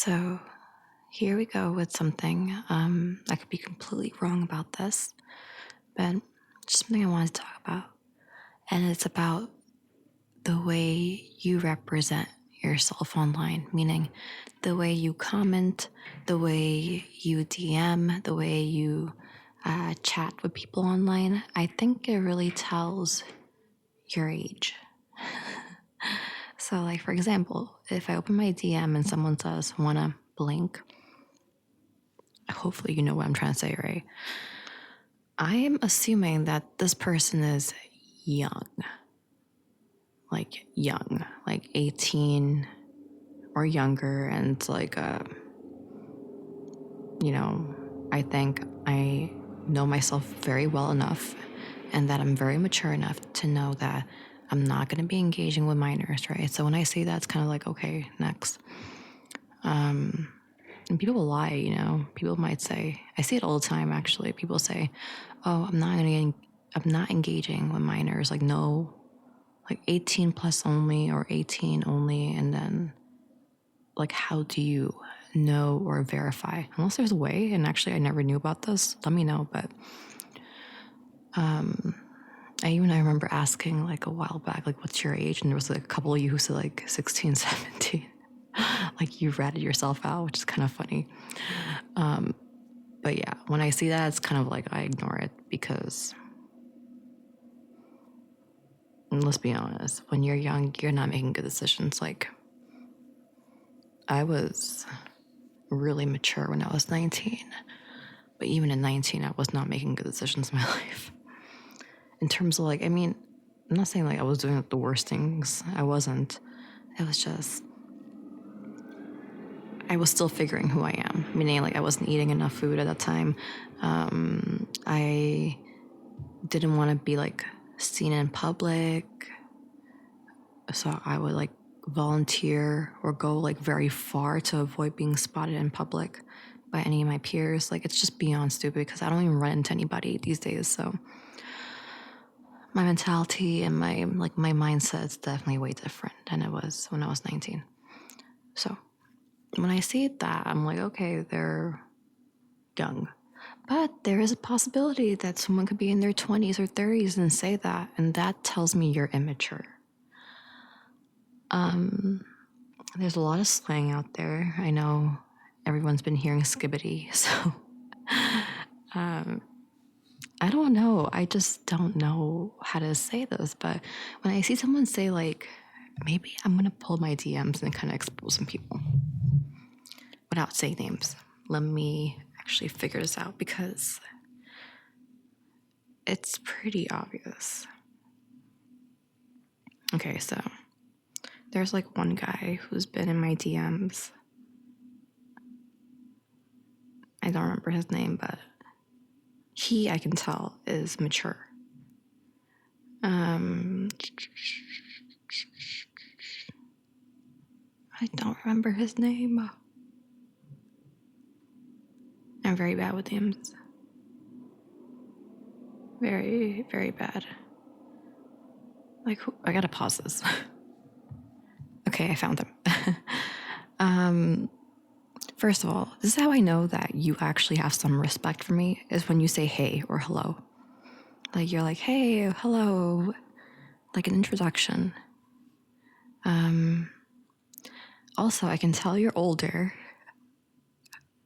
So here we go with something. I could be completely wrong about this, but just something I wanted to talk about. And it's about the way you represent yourself online, meaning the way you comment, the way you DM, the way you chat with people online. I think it really tells your age. So, like, for example, if I open my DM and someone says, wanna blink, hopefully you know what I'm trying to say, right? I am assuming that this person is young, like 18 or younger, and I think I know myself very well enough and that I'm very mature enough to know that I'm not going to be engaging with minors, right? So when I say that, it's kind of like, okay, next. And people will lie, people might say, I see it all the time actually. People say, oh, I'm not engaging with minors, like no, like 18 plus only or 18 only. And then like, how do you know or verify? Unless there's a way, and actually I never knew about this, let me know. But I remember asking like a while back, like, what's your age? And there was like a couple of you who said like 16, 17. Like you ratted yourself out, which is kind of funny. But yeah, when I see that, it's kind of like I ignore it because, let's be honest, when you're young, you're not making good decisions. Like, I was really mature when I was 19, but even at 19, I was not making good decisions in my life. In terms of like, I'm not saying like I was doing the worst things. I wasn't. It was just, I was still figuring who I am, meaning like I wasn't eating enough food at that time. I didn't want to be like seen in public. So I would like volunteer or go like very far to avoid being spotted in public by any of my peers. Like, it's just beyond stupid because I don't even run into anybody these days. So my mentality and my mindset is definitely way different than it was when I was 19. So when I see that, I'm like, okay, they're young. But there is a possibility that someone could be in their 20s or 30s and say that, and that tells me you're immature. There's a lot of slang out there. I know everyone's been hearing skibbity, so I don't know. I just don't know how to say this, but when I see someone say like, maybe I'm gonna pull my DMs and kind of expose some people without saying names. Let me actually figure this out because it's pretty obvious. Okay, so there's like one guy who's been in my DMs. I don't remember his name, but I can tell, is mature. I don't remember his name. I'm very bad with names. Very, very bad. Like, I gotta pause this. Okay, I found him. First of all, this is how I know that you actually have some respect for me, is when you say hey or hello. Like, you're like, hey, hello, like an introduction. Also, I can tell you're older.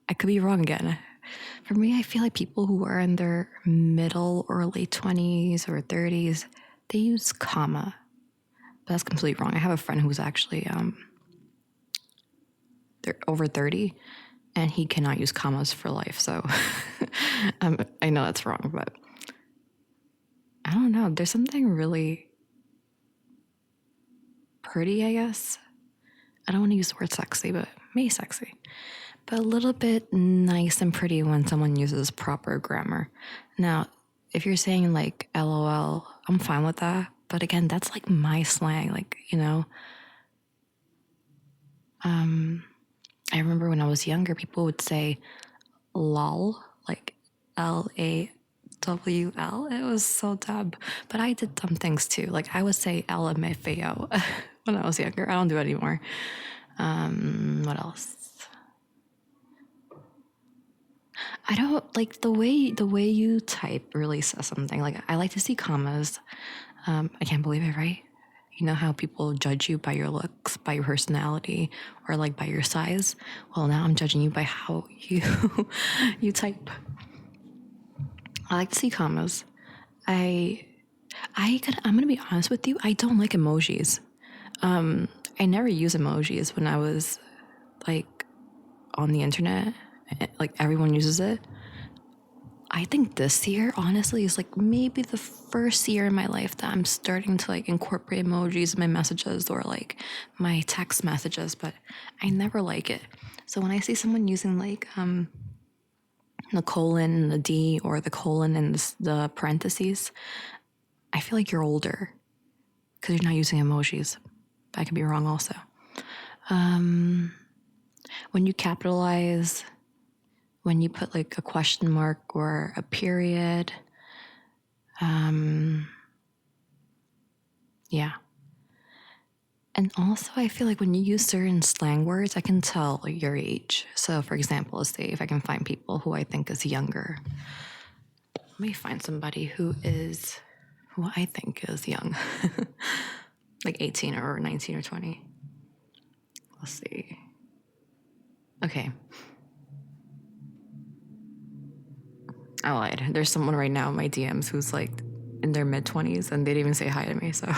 I could be wrong again. For me, I feel like people who are in their middle or late 20s or 30s, they use comma. But that's completely wrong. I have a friend who's actually they're over 30, and he cannot use commas for life. So I know that's wrong, but I don't know. There's something really pretty, I guess. I don't want to use the word sexy, but maybe sexy. But a little bit nice and pretty when someone uses proper grammar. Now, if you're saying like LOL, I'm fine with that. But again, that's like my slang, like, I remember when I was younger, people would say lol, like LAWL. It was so dumb. But I did dumb things too. Like, I would say LMFAO when I was younger. I don't do it anymore. What else? I don't like the way you type really says something. Like I like to see commas. I can't believe it, right? You know how people judge you by your looks, by your personality, or like by your size? Well, now I'm judging you by how you you type. I like to see commas. I'm gonna be honest with you. I don't like emojis. I never use emojis when I was like on the internet. Like everyone uses it. I think this year, honestly, is like maybe the first year in my life that I'm starting to like incorporate emojis in my messages or like my text messages, but I never like it. So when I see someone using like the colon and the D or the colon and the parentheses, I feel like you're older because you're not using emojis. I could be wrong also. When you capitalize, when you put like a question mark or a period, yeah. And also, I feel like when you use certain slang words, I can tell your age. So, for example, let's say if I can find people who I think is younger, let me find somebody who I think is young, like 18 or 19 or 20. Let's see. Okay. I lied. There's someone right now in my DMs who's like in their mid-20s and they didn't even say hi to me. So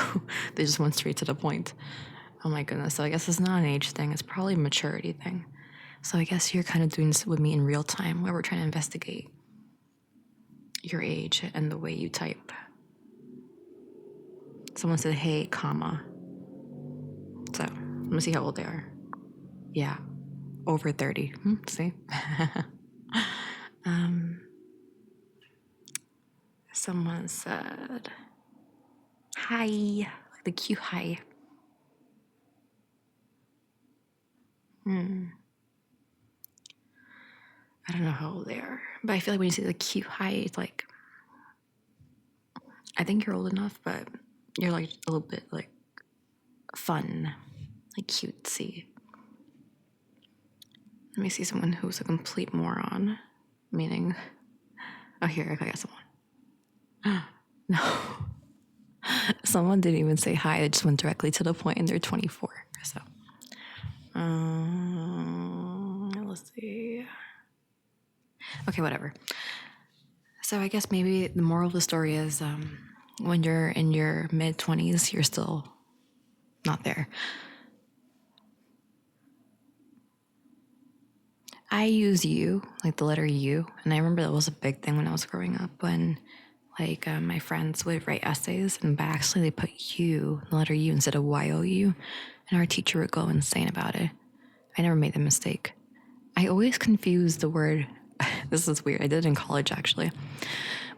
they just went straight to the point. Oh my goodness. So I guess it's not an age thing. It's probably a maturity thing. So I guess you're kind of doing this with me in real time where we're trying to investigate your age and the way you type. Someone said, hey, comma. So let me see how old they are. Yeah, over 30. See? Someone said, hi, like the cute hi. I don't know how old they are, but I feel like when you say the cute hi, it's like, I think you're old enough, but you're like a little bit like fun, like cutesy. Let me see someone who's a complete moron, meaning, oh, here, I got someone. No. Someone didn't even say hi. They just went directly to the point and they're 24. So, let's see. Okay, whatever. So I guess maybe the moral of the story is when you're in your mid-20s, you're still not there. I use you, like the letter U, and I remember that was a big thing when I was growing up when like my friends would write essays and by accident they put U, the letter U instead of Y-O-U, and our teacher would go insane about it. I never made the mistake. I always confuse the word, this is weird, I did it in college actually.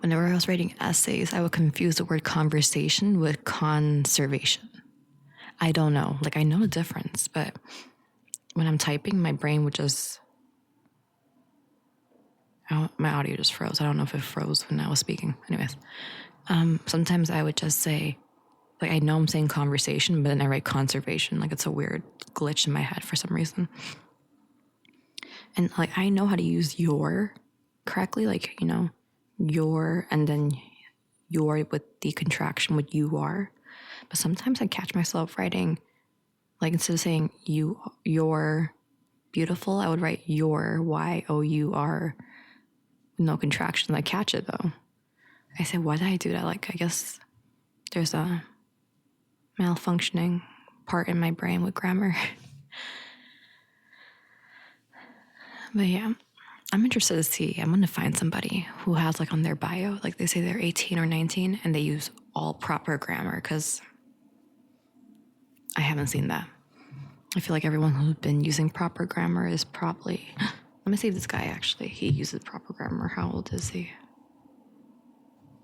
Whenever I was writing essays, I would confuse the word conversation with conservation. I don't know, like I know the difference, but when I'm typing, my brain would just, my audio just froze. I don't know if it froze when I was speaking. Anyways, sometimes I would just say, like I know I'm saying conversation, but then I write conservation. Like it's a weird glitch in my head for some reason. And like I know how to use your correctly, like, you know, your and then your with the contraction with you are. But sometimes I catch myself writing, like instead of saying you're beautiful, I would write your Y-O-U-R with no contraction. I catch it though. I said, why did I do that? Like I guess there's a malfunctioning part in my brain with grammar. But yeah, I'm interested to see. I'm going to find somebody who has like on their bio, like they say they're 18 or 19 and they use all proper grammar because I haven't seen that. I feel like everyone who's been using proper grammar is probably, let me see if this guy actually, he uses proper grammar. How old is he?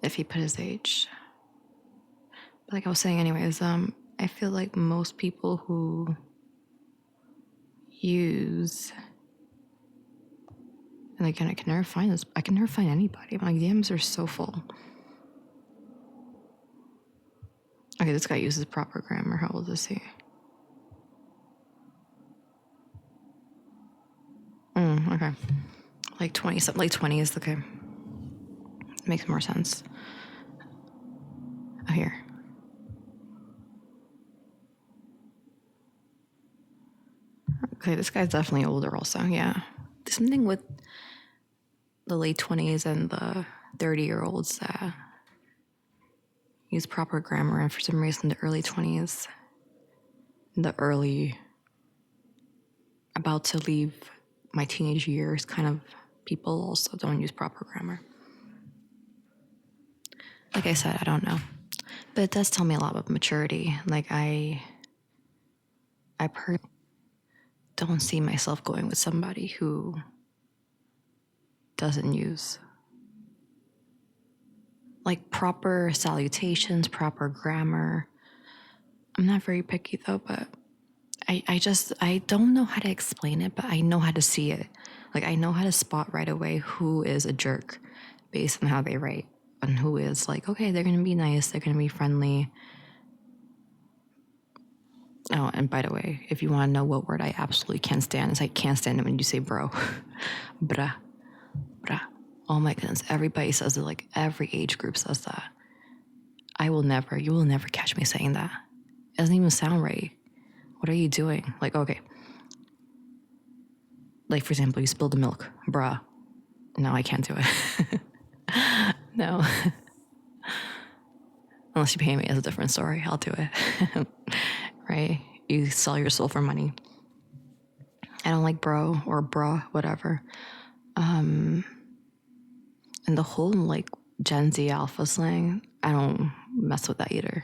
If he put his age. But like I was saying anyways, I feel like most people who use, and again, I can never find this. I can never find anybody. My DMs are so full. Okay, this guy uses proper grammar. How old is he? Okay. Like 20 something, like 20 is okay. Makes more sense. Oh, here. Okay, this guy's definitely older also, yeah. There's something with the late 20s and the 30-year-olds that use proper grammar, and for some reason the early 20s, the early, about to leave my teenage years kind of people also don't use proper grammar. Like I said, I don't know. But it does tell me a lot about maturity. Like I don't see myself going with somebody who doesn't use like proper salutations, proper grammar. I'm not very picky though, but I don't know how to explain it, but I know how to see it. Like I know how to spot right away who is a jerk based on how they write, and who is like, okay, they're gonna be nice, they're gonna be friendly. Oh, and by the way, if you want to know what word I absolutely can't stand, is I can't stand it when you say bro. Bruh. Bruh. Oh my goodness, everybody says it, like every age group says that. You will never catch me saying that. It doesn't even sound right. What are you doing? Like, okay. Like, for example, you spilled the milk. Bruh. No, I can't do it. No. Unless you pay me, it's a different story. I'll do it. Right? You sell your soul for money. I don't like bro or bruh, whatever. And the whole like Gen Z alpha slang, I don't mess with that either.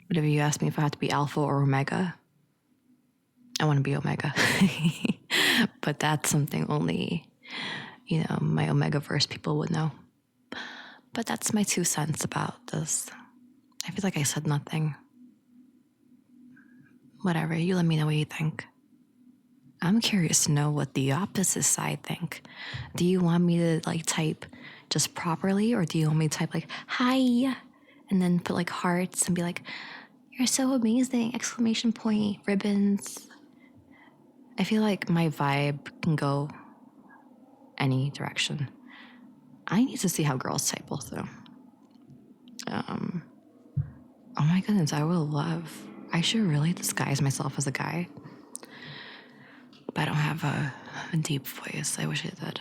But if you ask me if I have to be alpha or omega, I want to be omega. But that's something only, my omega verse people would know. But that's my 2 cents about this. I feel like I said nothing. Whatever, you let me know what you think. I'm curious to know what the opposite side think. Do you want me to like type just properly, or do you want me to type like hi and then put like hearts and be like, you're so amazing, exclamation point, ribbons? I feel like my vibe can go any direction. I need to see how girls type also. Oh my goodness, I should really disguise myself as a guy. But I don't have a deep voice. I wish I did.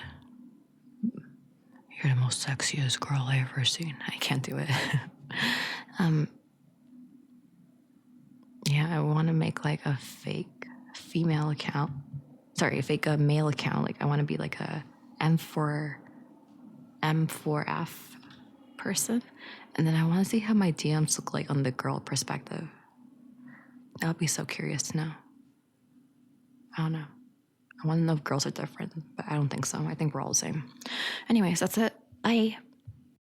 You're the most sexiest girl I ever seen. I can't do it. Yeah, I want to make like a fake female account. Sorry, a fake male account. Like I want to be like a M4F person. And then I want to see how my DMs look like on the girl perspective. I would be so curious to know. I don't know. I want to know if girls are different, but I don't think so. I think we're all the same. Anyways, that's it. Bye.